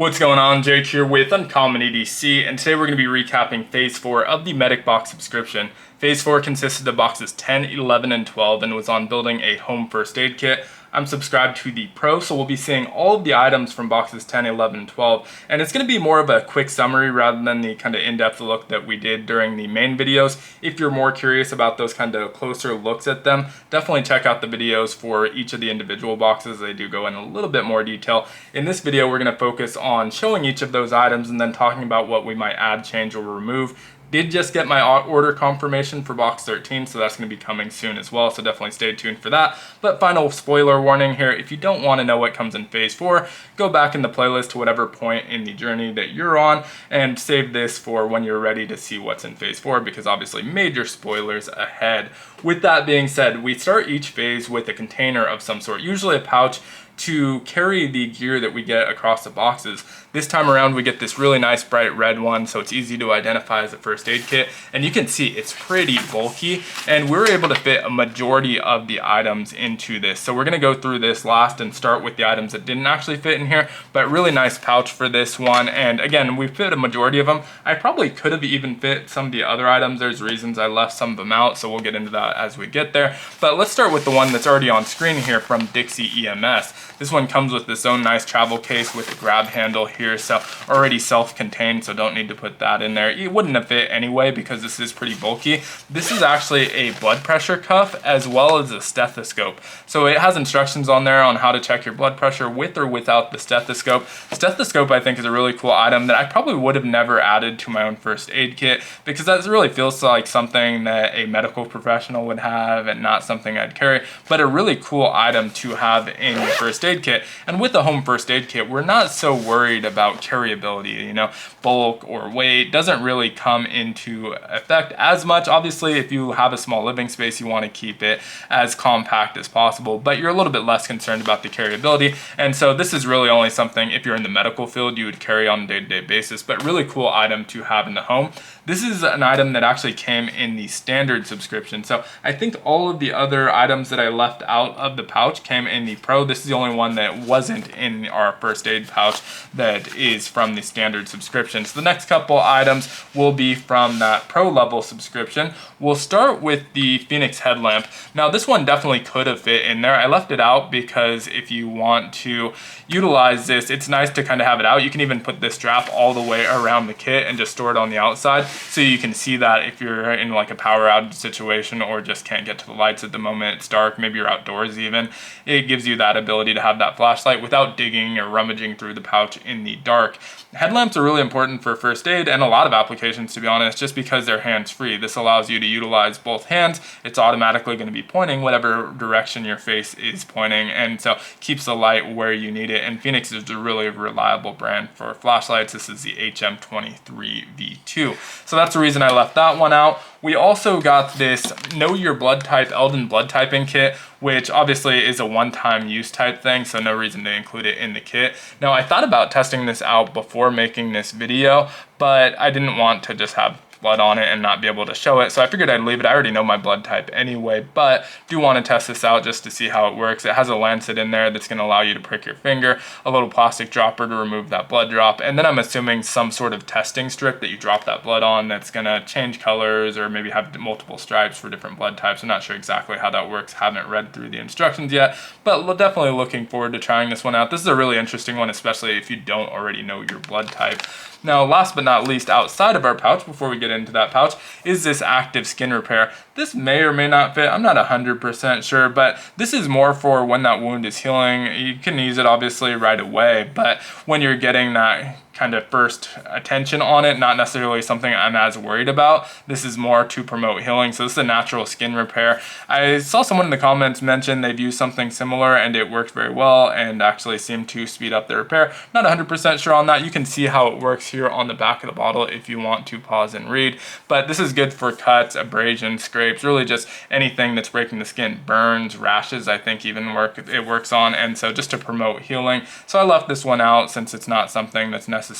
What's going on? Jake here with Uncommon EDC, and today we're going to be recapping Phase 4 of the MedicBox subscription. Phase 4 consisted of boxes 10, 11, and 12 and was on building a home first aid kit. I'm subscribed to the Pro, so we'll be seeing all of the items from boxes 10, 11, and 12, and it's going to be more of a quick summary rather than the kind of in-depth look that we did during the main videos. If you're more curious about those kind of closer looks at them, definitely check out the videos for each of the individual boxes. They do go in a little bit more detail. In this video, we're going to focus on showing each of those items and then talking about what we might add, change, or remove. Did just get my order confirmation for box 13, so that's going to be coming soon as well, so definitely stay tuned for that. But final spoiler warning here, if you don't want to know what comes in Phase 4, go back in the playlist to whatever point in the journey that you're on and save this for when you're ready to see what's in Phase 4, because obviously major spoilers ahead. With that being said, we start each phase with a container of some sort, usually a pouch, to carry the gear that we get across the boxes. This time around we get this really nice bright red one, so it's easy to identify as a first aid kit, and you can see it's pretty bulky, and we're able to fit a majority of the items into this. So we're going to go through this last and start with the items that didn't actually fit in here, but really nice pouch for this one. And again, we fit a majority of them. I probably could have even fit some of the other items. There's reasons I left some of them out, so we'll get into that as we get there. But let's start with the one that's already on screen here from Dixie EMS. This one comes with its own nice travel case with a grab handle here, so already self-contained, so don't need to put that in there. It wouldn't have fit anyway because this is pretty bulky. This is actually a blood pressure cuff as well as a stethoscope. So it has instructions on there on how to check your blood pressure with or without the stethoscope. Stethoscope, I think, is a really cool item that I probably would have never added to my own first aid kit, because that really feels like something that a medical professional would have and not something I'd carry, but a really cool item to have in your first aid kit. And with the home first aid kit, we're not so worried about carryability, you know, bulk or weight doesn't really come into effect as much. Obviously, if you have a small living space, you want to keep it as compact as possible, but you're a little bit less concerned about the carryability. And so this is really only something, if you're in the medical field, you would carry on a day-to-day basis, but really cool item to have in the home. This is an item that actually came in the standard subscription. So I think all of the other items that I left out of the pouch came in the Pro. This is the only one that wasn't in our first aid pouch that is from the standard subscription. So the next couple items will be from that Pro level subscription. We'll start with the Fenix Headlamp. Now this one definitely could have fit in there. I left it out because if you want to utilize this, it's nice to kind of have it out. You can even put this strap all the way around the kit and just store it on the outside, so you can see that if you're in like a power outage situation or just can't get to the lights at the moment, it's dark, maybe you're outdoors even, it gives you that ability to have that flashlight without digging or rummaging through the pouch in the dark. Headlamps are really important for first aid and a lot of applications, to be honest, just because they're hands-free. This allows you to utilize both hands. It's automatically going to be pointing whatever direction your face is pointing, and so keeps the light where you need it. And Fenix is a really reliable brand for flashlights. This is the HM23V2. So that's the reason I left that one out. We also got this Know Your Blood Type Elden blood typing kit, which obviously is a one-time use type thing, so no reason to include it in the kit. Now, I thought about testing this out before making this video, but I didn't want to just have blood on it and not be able to show it, so I figured I'd leave it. I already know my blood type anyway, but do want to test this out just to see how it works. It has a lancet in there that's going to allow you to prick your finger, a little plastic dropper to remove that blood drop, and then I'm assuming some sort of testing strip that you drop that blood on that's going to change colors or maybe have multiple stripes for different blood types. I'm not sure exactly how that works, haven't read through the instructions yet, but we're definitely looking forward to trying this one out. This is a really interesting one, especially if you don't already know your blood type. Now, last but not least, outside of our pouch, before we get into that pouch, is this active skin repair. This may or may not fit. I'm not 100% sure, but this is more for when that wound is healing. You can use it obviously right away, but when you're getting that kind of first attention on it, not necessarily something I'm as worried about. This is more to promote healing. So this is a natural skin repair. I saw someone in the comments mention they've used something similar and it worked very well and actually seemed to speed up the repair. Not 100% sure on that. You can see how it works here on the back of the bottle if you want to pause and read. But this is good for cuts, abrasions, scrapes, really just anything that's breaking the skin. Burns, rashes, I think even it works on. And so just to promote healing. So I left this one out since it's not something that's necessarily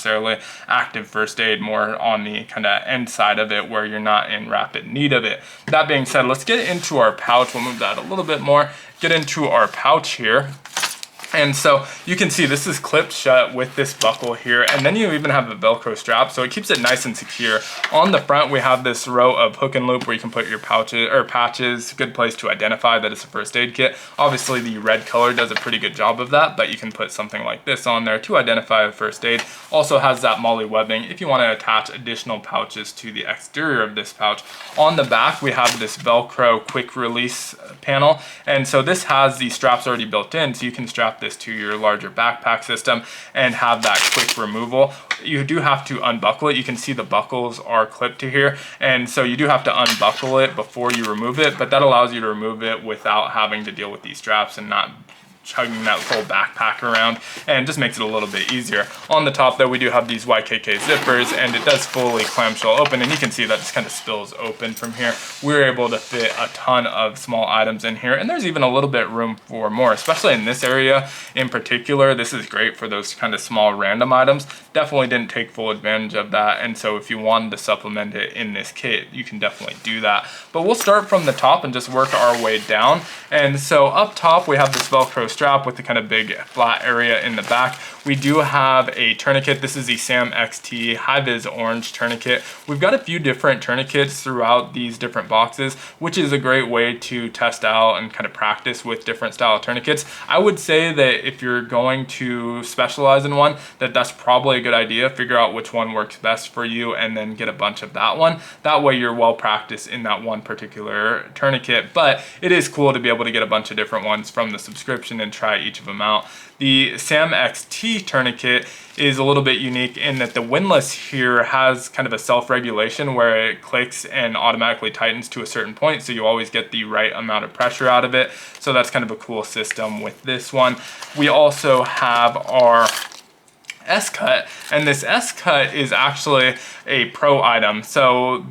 active first aid, more on the kind of end side of it where you're not in rapid need of it. That being said, let's get into our pouch. We'll move that a little bit more. Get into our pouch here. And so you can see this is clipped shut with this buckle here, and then you even have a Velcro strap, so it keeps it nice and secure. On the front, we have this row of hook and loop where you can put your pouches or patches. Good place to identify that it's a first aid kit. Obviously, the red color does a pretty good job of that, but you can put something like this on there to identify a first aid. Also has that MOLLE webbing if you want to attach additional pouches to the exterior of this pouch. On the back, we have this Velcro quick release panel, and so this has the straps already built in, so you can strap this to your larger backpack system and have that quick removal. You do have to unbuckle it. You can see the buckles are clipped to here, and so you do have to unbuckle it before you remove it, but that allows you to remove it without having to deal with these straps and not chugging that full backpack around, and just makes it a little bit easier. On the top though, we do have these YKK zippers, and it does fully clamshell open, and you can see that just kind of spills open from here. We're able to fit a ton of small items in here, and there's even a little bit room for more, especially in this area in particular. This is great for those kind of small random items. Definitely didn't take full advantage of that, and so if you wanted to supplement it in this kit, you can definitely do that. But we'll start from the top and just work our way down. And so up top, we have this Velcro strap with the kind of big flat area in the back. We do have a tourniquet. This is the Sam XT High Vis Orange tourniquet. We've got a few different tourniquets throughout these different boxes, which is a great way to test out and kind of practice with different style tourniquets. I would say that if you're going to specialize in one, that's probably a good idea. Figure out which one works best for you and then get a bunch of that one. That way you're well practiced in that one particular tourniquet, but it is cool to be able to get a bunch of different ones from the subscription and try each of them out. The Sam XT tourniquet is a little bit unique in that the windlass here has kind of a self-regulation where it clicks and automatically tightens to a certain point, so you always get the right amount of pressure out of it. So that's kind of a cool system with this one. We also have our S-Cut, and this S-Cut is actually a pro item. So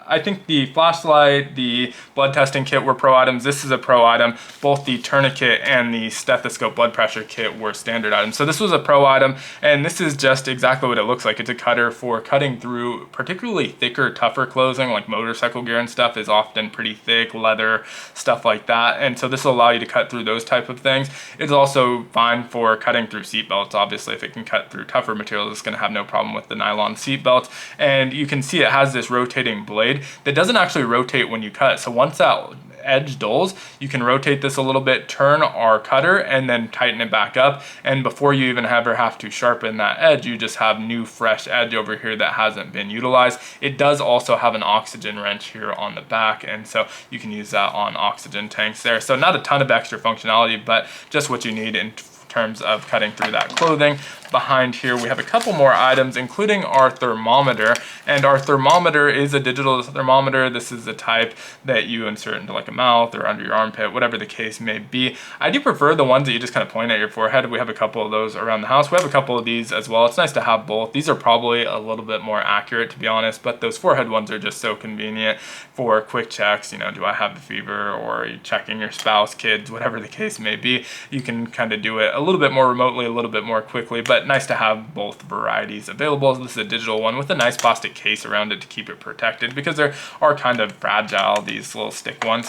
I think the flashlight, the blood testing kit were pro items. This is a pro item. Both the tourniquet and the stethoscope blood pressure kit were standard items. So this was a pro item, and this is just exactly what it looks like. It's a cutter for cutting through particularly thicker, tougher clothing, like motorcycle gear and stuff is often pretty thick, leather, stuff like that. And so this will allow you to cut through those type of things. It's also fine for cutting through seat belts. Obviously, if it can cut through tougher materials, it's gonna have no problem with the nylon seat belts. And you can see it has this rotating blade that doesn't actually rotate when you cut. So once that edge dulls, you can rotate this a little bit, turn our cutter, and then tighten it back up. And before you even ever have to sharpen that edge, you just have new fresh edge over here that hasn't been utilized. It does also have an oxygen wrench here on the back, and so you can use that on oxygen tanks there. So not a ton of extra functionality, but just what you need in terms of cutting through that clothing. Behind here we have a couple more items, including our thermometer, and our thermometer is a digital thermometer. This is the type that you insert into like a mouth or under your armpit, whatever the case may be. I do prefer the ones that you just kind of point at your forehead. We have a couple of those around the house. We have a couple of these as well. It's nice to have both. These are probably a little bit more accurate, to be honest, but those forehead ones are just so convenient for quick checks. You know, do I have a fever, or are you checking your spouse, kids, whatever the case may be. You can kind of do it a little bit more remotely, a little bit more quickly, but nice to have both varieties available. This is a digital one with a nice plastic case around it to keep it protected, because they are kind of fragile, these little stick ones.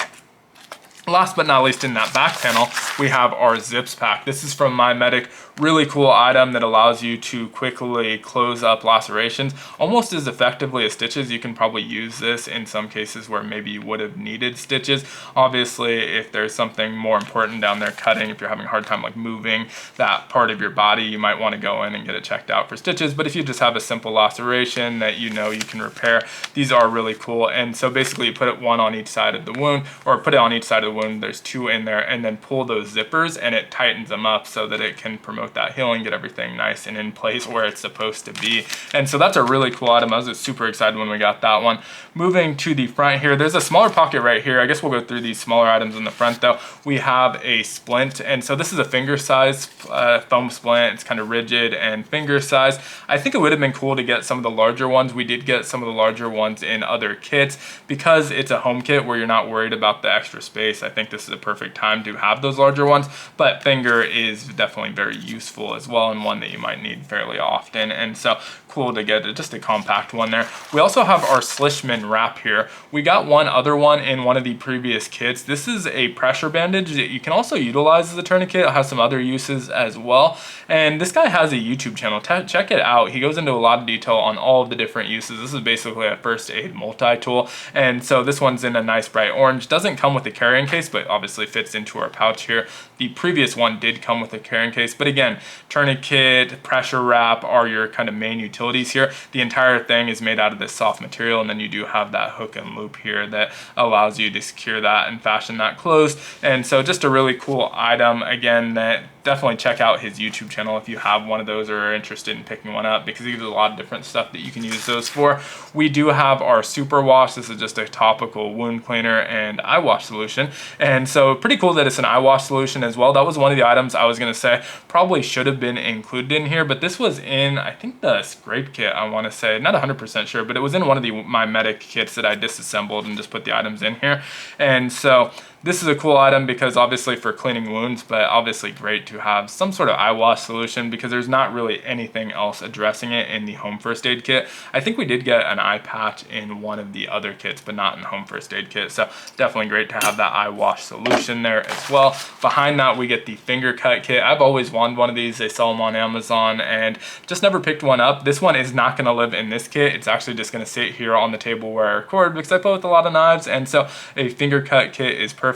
Last but not least, in that back panel, we have our zips pack. This is from My Medic. Really cool item that allows you to quickly close up lacerations almost as effectively as stitches. You can probably use this in some cases where maybe you would have needed stitches. Obviously, if there's something more important down there cutting, if you're having a hard time like moving that part of your body, you might want to go in and get it checked out for stitches. But if you just have a simple laceration that you know you can repair, these are really cool. And so basically you put it one on each side of the wound, or put it on each side of the wound, there's two in there, and then pull those zippers and it tightens them up so that it can promote that healing, get everything nice and in place where it's supposed to be. And so that's a really cool item. I was super excited when we got that one. Moving to the front here, there's a smaller pocket right here. I guess we'll go through these smaller items in the front though. We have a splint, and so this is a finger size foam splint. It's kind of rigid and finger size. I think it would have been cool to get some of the larger ones. We did get some of the larger ones in other kits. Because it's a home kit where you're not worried about the extra space, I think this is a perfect time to have those larger ones, but finger is definitely very useful useful as well, and one that you might need fairly often. And so cool to get just a compact one there. We also have our Slushman Wrap here. We got one other one in one of the previous kits. This is a pressure bandage that you can also utilize as a tourniquet. It has some other uses as well. And this guy has a YouTube channel. Check it out. He goes into a lot of detail on all of the different uses. This is basically a first aid multi-tool. And so this one's in a nice bright orange. Doesn't come with a carrying case, but obviously fits into our pouch here. The previous one did come with a carrying case, but again, tourniquet, pressure wrap are your kind of main utilities here. The entire thing is made out of this soft material, and then you do have that hook and loop here that allows you to secure that and fashion that closed. And so just a really cool item, again, that definitely check out his YouTube channel if you have one of those or are interested in picking one up, because he gives a lot of different stuff that you can use those for. We do have our Superw Wash. This is just a topical wound cleaner and eye wash solution. And so pretty cool that it's an eye wash solution as well. That was one of the items I was going to say probably should have been included in here, but this was in, I think, the scrape kit, I want to say. Not 100% sure, but it was in one of my Medic kits that I disassembled and just put the items in here. And so this is a cool item because obviously for cleaning wounds, but obviously great to have some sort of eye wash solution because there's not really anything else addressing it in the home first aid kit. I think we did get an eye patch in one of the other kits, but not in the home first aid kit. So definitely great to have that eye wash solution there as well. Behind that, we get the finger cut kit. I've always wanted one of these. They sell them on Amazon and just never picked one up. This one is not going to live in this kit. It's actually just going to sit here on the table where I record because I play with a lot of knives. And so a finger cut kit is perfect.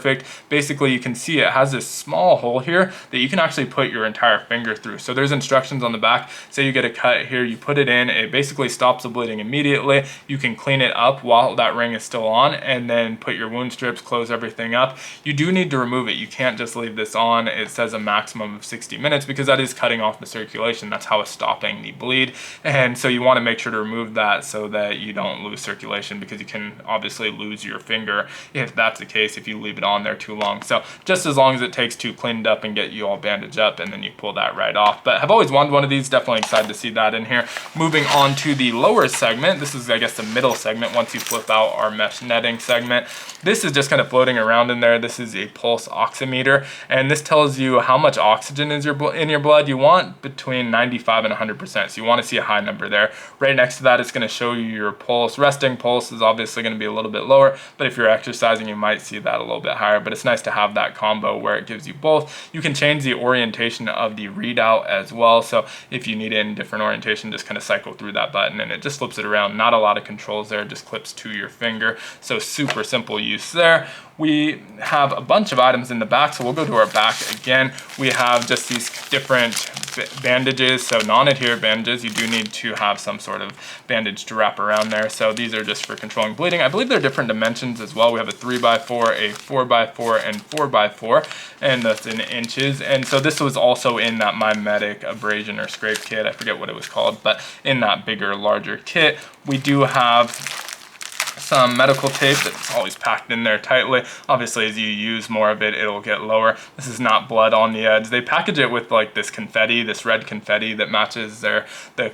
Basically, you can see it has this small hole here that you can actually put your entire finger through. So there's instructions on the back. Say you get a cut here, you put it in, it basically stops the bleeding immediately. You can clean it up while that ring is still on and then put your wound strips, close everything up. You do need to remove it. You can't just leave this on. It says a maximum of 60 minutes because that is cutting off the circulation. That's how it's stopping the bleed. And so you want to make sure to remove that so that you don't lose circulation, because you can obviously lose your finger if that's the case, if you leave it on there too long. So just as long as it takes to clean it up and get you all bandaged up, and then you pull that right off. But I've always wanted one of these. Definitely excited to see that in here. Moving on to the lower segment. This is, I guess, the middle segment once you flip out our mesh netting segment. This is just kind of floating around in there. This is a pulse oximeter, and this tells you how much oxygen is in your blood. You want between 95 and 100%, so you want to see a high number there. Right next to that, it's going to show you your pulse. Resting pulse is obviously going to be a little bit lower, but if you're exercising, you might see that a little bit higher. But it's nice to have that combo where it gives you both. You can change the orientation of the readout as well, so if you need it in different orientation, just kind of cycle through that button and it just flips it around. Not a lot of controls there, just clips to your finger, so super simple use there. We have a bunch of items in the back, so we'll go to our back again. We have just these different bandages, so non-adherent bandages. You do need to have some sort of bandage to wrap around there, so these are just for controlling bleeding. I believe they're different dimensions as well. We have a 3x4, a 4x4, and 4x4, and that's in inches. And so this was also in that My Medic abrasion or scrape kit. I forget what it was called, but in that bigger, larger kit, we do have some medical tape that's always packed in there tightly. Obviously, as you use more of it, it'll get lower. This is not blood on the edge. They package it with like this confetti, this red confetti that matches the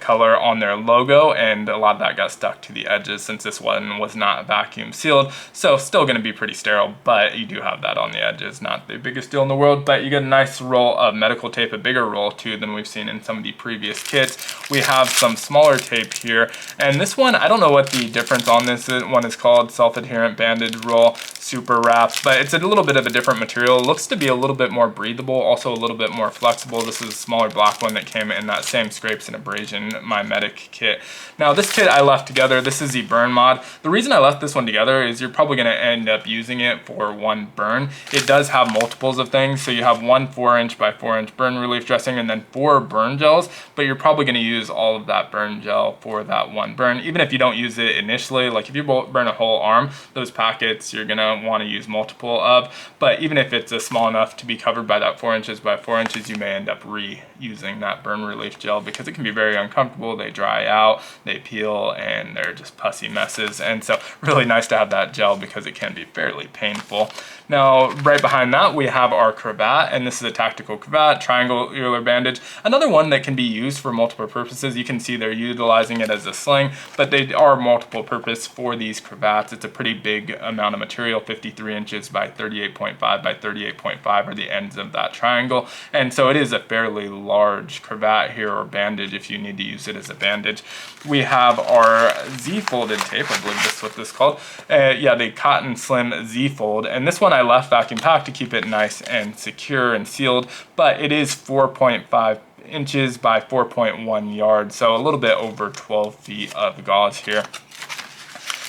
color on their logo, and a lot of that got stuck to the edges since this one was not vacuum sealed. So still going to be pretty sterile, but you do have that on the edges. Not the biggest deal in the world, but you get a nice roll of medical tape, a bigger roll too than we've seen in some of the previous kits. We have some smaller tape here, and this one, I don't know what the difference on this one is called. Self-adherent bandage roll, super wrap, but it's a little bit of a different material. It looks to be a little bit more breathable, also a little bit more flexible. This is a smaller black one that came in that same scrapes and abrasion My Medic kit. Now this kit I left together, this is the burn mod. The reason I left this one together is you're probably going to end up using it for one burn. It does have multiples of things, so you have one 4" by 4" burn relief dressing and then 4 burn gels, but you're probably going to use all of that burn gel for that one burn. Even if you don't use it initially, like if you burn a whole arm, those packets you're gonna want to use multiple of, but even if it's small enough to be covered by that 4" by 4", you may end up reusing that burn relief gel because it can be very uncomfortable. They dry out, they peel, and they're just pussy messes. And so really nice to have that gel because it can be fairly painful. Now right behind that we have our Crevat, and this is a tactical Crevat triangular bandage, another one that can be used for multiple purposes. You can see they're utilizing it as a sling, but they are multiple purpose for these cravats. It's a pretty big amount of material, 53 inches by 38.5 by 38.5 are the ends of that triangle. And so it is a fairly large cravat here, or bandage if you need to use it as a bandage. We have our Zfolded Tape, I believe this is what this is called. Yeah, the Cotton Slim Z-Fold. And this one I left vacuum packed to keep it nice and secure and sealed, but it is 4.5 inches by 4.1 yards, so a little bit over 12 feet of gauze here.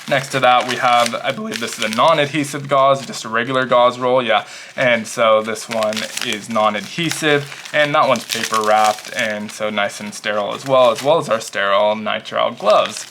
Next to that we have, I believe this is a non-adhesive gauze, just a regular gauze roll, yeah. And so this one is non-adhesive, and that one's paper wrapped, and so nice and sterile as well as our sterile nitrile gloves.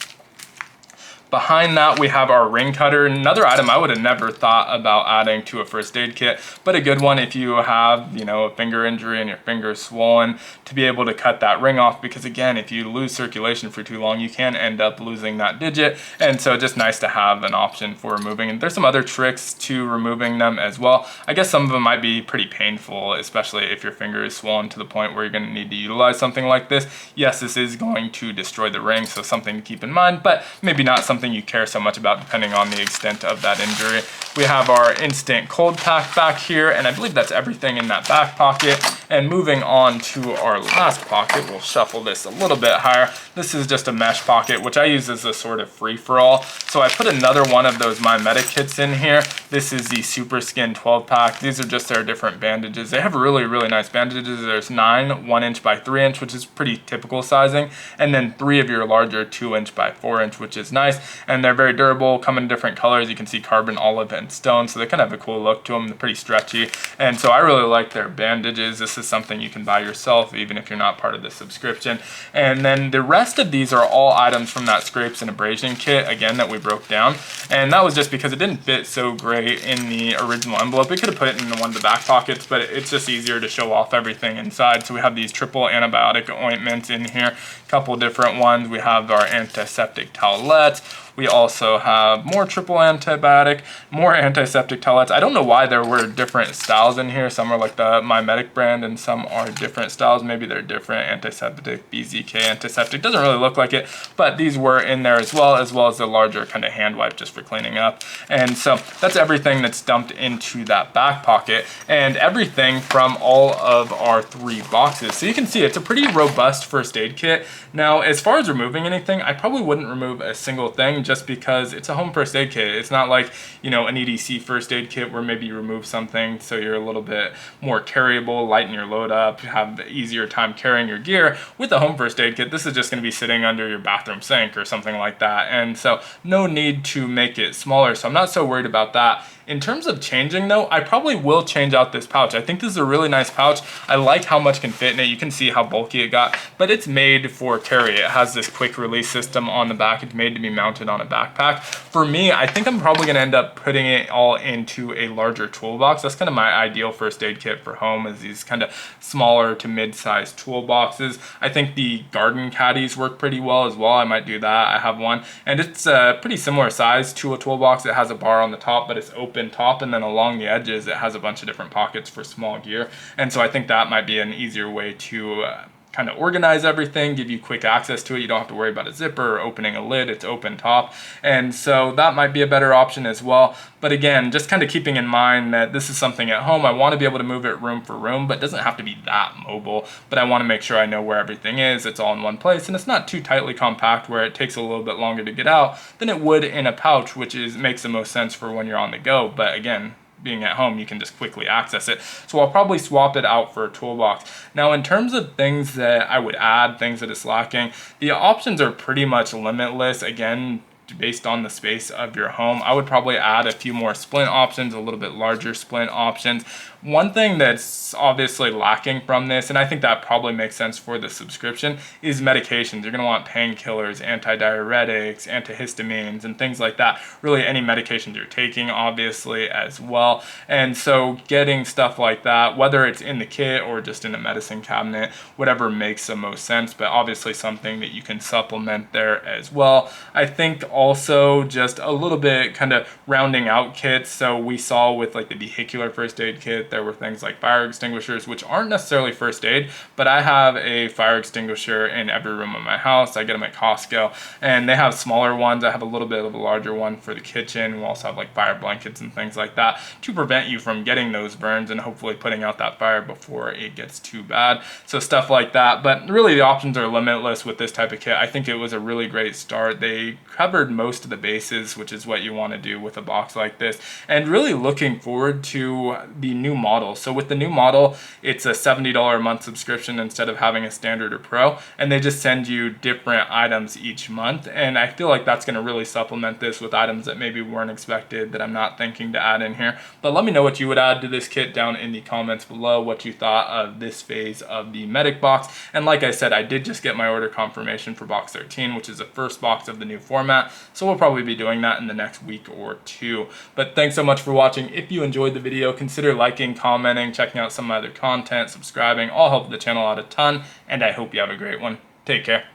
Behind that we have our ring cutter, another item I would have never thought about adding to a first aid kit, but a good one if you have, you know, a finger injury and your finger's swollen, to be able to cut that ring off, because again, if you lose circulation for too long, you can end up losing that digit, and so just nice to have an option for removing. And there's some other tricks to removing them as well. I guess some of them might be pretty painful, especially if your finger is swollen to the point where you're going to need to utilize something like this. Yes, this is going to destroy the ring, so something to keep in mind, but maybe not something you care so much about depending on the extent of that injury. We have our instant cold pack back here, and I believe that's everything in that back pocket. And moving on to our last pocket, we'll shuffle this a little bit higher. This is just a mesh pocket, which I use as a sort of free-for-all. So I put another one of those My Medic kits in here. This is the Super Skin 12 pack. These are just their different bandages. They have really, really nice bandages. There's 9 1 inch by 3 inch, which is pretty typical sizing, and then 3 of your larger 2 inch by 4 inch, which is nice. And they're very durable, come in different colors. You can see carbon, olive, and stone, so they kind of have a cool look to them. They're pretty stretchy, and so I really like their bandages. This is something you can buy yourself even if you're not part of the subscription. And then the rest of these are all items from that scrapes and abrasion kit, again, that we broke down, and that was just because it didn't fit so great in the original envelope. We could have put it in one of the back pockets, but it's just easier to show off everything inside. So we have these triple antibiotic ointments in here, a couple different ones. We have our antiseptic towelettes. We also have more triple antibiotic, more antiseptic towelettes. I don't know why there were different styles in here. Some are like the My Medic brand and some are different styles. Maybe they're different. Antiseptic, BZK antiseptic. Doesn't really look like it, but these were in there as well as the larger kind of hand wipe just for cleaning up. And so that's everything that's dumped into that back pocket, and everything from all of our 3 boxes. So you can see it's a pretty robust first aid kit. Now, as far as removing anything, I probably wouldn't remove a single thing, just because it's a home first aid kit. It's not like, you know, an EDC first aid kit where maybe you remove something so you're a little bit more carryable, lighten your load up, have easier time carrying your gear. With a home first aid kit, this is just going to be sitting under your bathroom sink or something like that, and so no need to make it smaller, so I'm not so worried about that. In terms of changing though, I probably will change out this pouch. I think this is a really nice pouch. I like how much can fit in it. You can see how bulky it got, but it's made for carry. It has this quick release system on the back. It's made to be mounted on a backpack. For me, I think I'm probably gonna end up putting it all into a larger toolbox. That's kind of my ideal first aid kit for home, is these kind of smaller to mid-sized toolboxes. I think the garden caddies work pretty well as well. I might do that. I have one, and it's a pretty similar size to a toolbox. It has a bar on the top, but it's open top, and then along the edges it has a bunch of different pockets for small gear. And so I think that might be an easier way to kind of organize everything, give you quick access to it. You don't have to worry about a zipper or opening a lid. It's open top, and so that might be a better option as well. But again, just kind of keeping in mind that this is something at home. I want to be able to move it room for room, but it doesn't have to be that mobile. But I want to make sure I know where everything is. It's all in one place, and it's not too tightly compact where it takes a little bit longer to get out than it would in a pouch, which makes the most sense for when you're on the go. But again, being at home, you can just quickly access it. So I'll probably swap it out for a toolbox. Now, in terms of things that I would add, things that it's lacking, the options are pretty much limitless. Again, based on the space of your home, I would probably add a few more splint options, a little bit larger splint options. One thing that's obviously lacking from this, and I think that probably makes sense for the subscription, is medications. You're going to want painkillers, antidiuretics, antihistamines, and things like that. Really any medications you're taking, obviously, as well. And so getting stuff like that, whether it's in the kit or just in a medicine cabinet, whatever makes the most sense, but obviously something that you can supplement there as well. I think also just a little bit kind of rounding out kits. So we saw with like the vehicular first aid kit, there were things like fire extinguishers, which aren't necessarily first aid, but I have a fire extinguisher in every room of my house. I get them at Costco, and they have smaller ones. I have a little bit of a larger one for the kitchen. We also have like fire blankets and things like that to prevent you from getting those burns and hopefully putting out that fire before it gets too bad. So stuff like that. But really the options are limitless with this type of kit. I think it was a really great start. They covered most of the bases, which is what you want to do with a box like this, and really looking forward to the new model. So with the new model, it's a $70 a month subscription instead of having a standard or pro, and they just send you different items each month, and I feel like that's going to really supplement this with items that maybe weren't expected that I'm not thinking to add in here. But let me know what you would add to this kit down in the comments below, what you thought of this phase of the Medic box. And like I said, I did just get my order confirmation for box 13, which is the first box of the new format, so we'll probably be doing that in the next week or two. But thanks so much for watching. If you enjoyed the video, consider liking, commenting, checking out some of my other content, subscribing. All help the channel out a ton, and I hope you have a great one. Take care.